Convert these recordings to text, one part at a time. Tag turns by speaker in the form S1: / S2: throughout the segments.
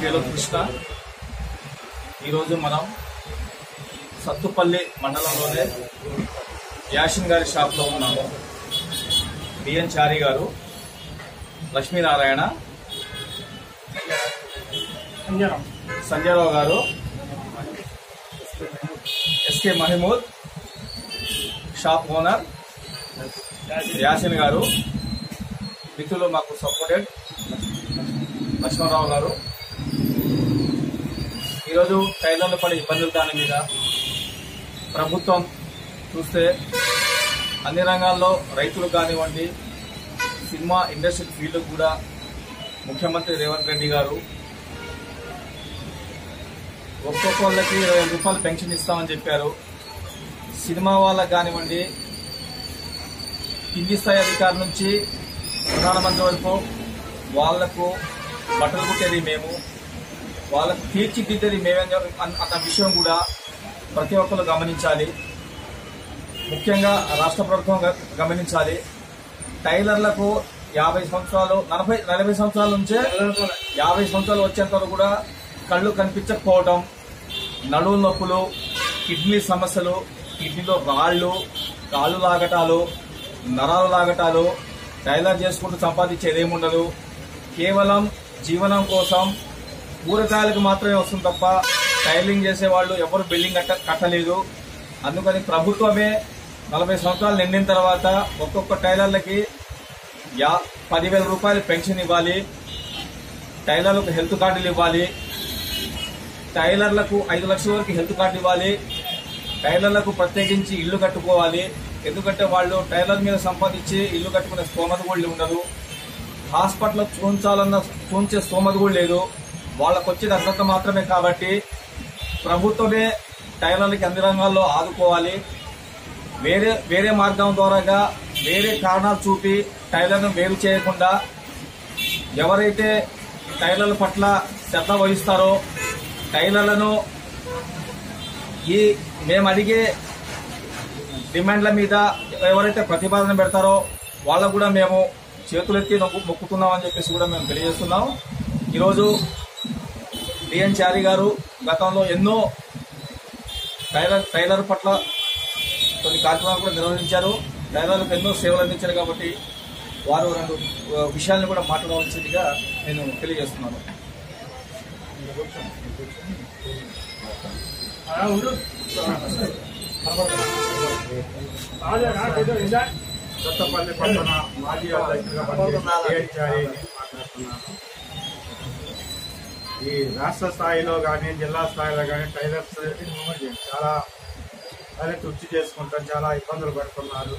S1: పేరు కృష్ణ. ఈరోజు మనం సత్తుపల్లి మండలంలోనే యాసిన్ గారి షాప్లో ఉన్నాము. బిఎన్ చారి గారు, లక్ష్మీనారాయణ, సంజయరావు గారు, S K Mahmood, shop owner Yasin గారు, మిత్రులు మాకు సపోర్టెడ్ లక్ష్మణరావు గారు. ఈరోజు టైలర్లు పడే ఇబ్బందులు దాని మీద ప్రభుత్వం చూస్తే అన్ని రంగాల్లో రైతులు కానివ్వండి, సినిమా ఇండస్ట్రీ ఫీల్డ్ కూడా ముఖ్యమంత్రి రేవంత్ రెడ్డి గారు ఒక్కొక్కళ్ళకి 20 రూపాయలు పెన్షన్ ఇస్తామని చెప్పారు. సినిమా వాళ్ళకి కానివ్వండి, కింది స్థాయి అధికారుల నుంచి ప్రధానమంత్రి వరకు వాళ్లకు బట్టలు కుట్టేది మేము, వాళ్ళకు తీర్చిదిద్దేది మేమే అన్న విషయం కూడా ప్రతి ఒక్కరు గమనించాలి. ముఖ్యంగా రాష్ట్ర ప్రభుత్వం గమనించాలి. టైలర్లకు 50 సంవత్సరాలు 40 సంవత్సరాల నుంచే 50 సంవత్సరాలు వచ్చేంత వరకు కూడా కళ్ళు కనిపించకపోవడం, నడువు నొప్పులు, కిడ్నీ సమస్యలు, కిడ్నీలో రాళ్లు, కాళ్ళు లాగటాలు, నరాలు లాగటాలు, టైలర్ చేసుకుంటూ సంపాదించేది ఏముండదు. కేవలం జీవనం కోసం కూరగాయలకు మాత్రమే వస్తుంది తప్ప టైలింగ్ చేసేవాళ్ళు ఎవరు బిల్డింగ్ కట్టలేదు. అందుకని ప్రభుత్వమే 40 సంవత్సరాలు నిండిన తర్వాత ఒక్కొక్క టైలర్లకి 10,000 రూపాయలు పెన్షన్ ఇవ్వాలి, టైలర్లకు హెల్త్ కార్డులు ఇవ్వాలి, టైలర్లకు 5 లక్షల వరకు హెల్త్ కార్డు ఇవ్వాలి, టైలర్లకు ప్రత్యేకించి ఇల్లు కట్టుకోవాలి. ఎందుకంటే వాళ్ళు టైలర్ మీద సంపాదించి ఇల్లు కట్టుకునే స్తోమత కూడా ఉండదు. హాస్పిటల్లో చూంచే స్తోమత కూడా లేదు. వాళ్ళకు వచ్చేది అర్హత మాత్రమే. కాబట్టి ప్రభుత్వమే టైలర్లకి అన్ని రంగాల్లో ఆదుకోవాలి. వేరే మార్గం ద్వారాగా వేరే కారణాలు చూపి టైలర్ను వేరు చేయకుండా ఎవరైతే టైలర్ల పట్ల శ్రద్ధ వహిస్తారో, టైలర్లను మేము అడిగే డిమాండ్ల మీద ఎవరైతే ప్రతిపాదన పెడతారో వాళ్ళకు కూడా మేము చేతులెత్తి మొక్కుతున్నామని చెప్పేసి కూడా మేము తెలియజేస్తున్నాం. ఈరోజు బిఎన్ చారి గారు గతంలో ఎన్నో టైలర్ పట్ల కొన్ని కార్యక్రమాలు కూడా నిర్వహించారు. టైలర్లకు ఎన్నో సేవలు అందించారు. కాబట్టి వారు 2 విషయాలను కూడా మాట్లాడవలసిందిగా నేను తెలియజేస్తున్నాను.
S2: కొత్తపల్లి పట్టణ మాజీ అధ్యక్షుడిగా మాట్లాడుతున్నాను. ఈ రాష్ట్ర స్థాయిలో కానీ జిల్లా స్థాయిలో కానీ టైలర్స్ చాలా కృషి చేసుకుంటారు, చాలా ఇబ్బందులు పడుతున్నారు.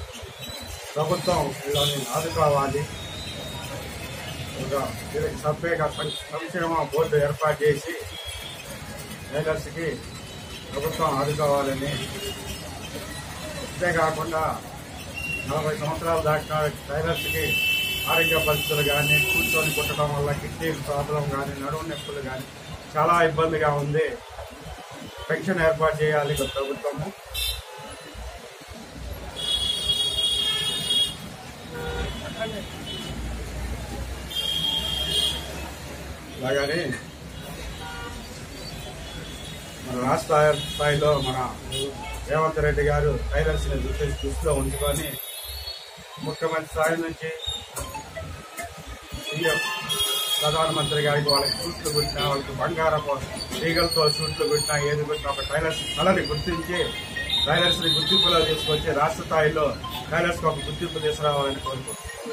S2: ప్రభుత్వం వీళ్ళని ఆదుకోవాలి. వీళ్ళకి సపరేట్గా సంక్షేమ బోర్డు ఏర్పాటు చేసి టైలర్స్కి ప్రభుత్వం ఆదుకోవాలని, అంతేకాకుండా 40 సంవత్సరాలు దాటిన టైలర్స్కి ఆరోగ్య పరిస్థితులు కానీ, కూర్చొని కుట్టడం వల్ల కిడ్నీ ప్రాబ్లం కానీ, నడుము నొప్పులు కానీ చాలా ఇబ్బందిగా ఉంది. పెన్షన్ ఏర్పాటు చేయాలి ప్రభుత్వము. అలాగని మన రాష్ట్ర స్థాయిలో మన రేవంత్ రెడ్డి గారు టైలర్స్ ని దృష్టిలో ఉంచుకొని ముఖ్యమంత్రి స్థాయి నుంచి సీఎం ప్రధానమంత్రి గారికి వాళ్ళకి షూట్లు కుట్టినా, వాళ్ళకి బంగారపు తీగలతో షూట్లు కుట్టినా, ఏది కుట్టినా ఒక టైలర్స్ కళని గుర్తించి టైలర్స్ ని గుర్తింపులో తీసుకొచ్చి రాష్ట్ర స్థాయిలో టైలర్స్ కు ఒక గుర్తింపు తీసుకురావాలని కోరుకుంటున్నాం.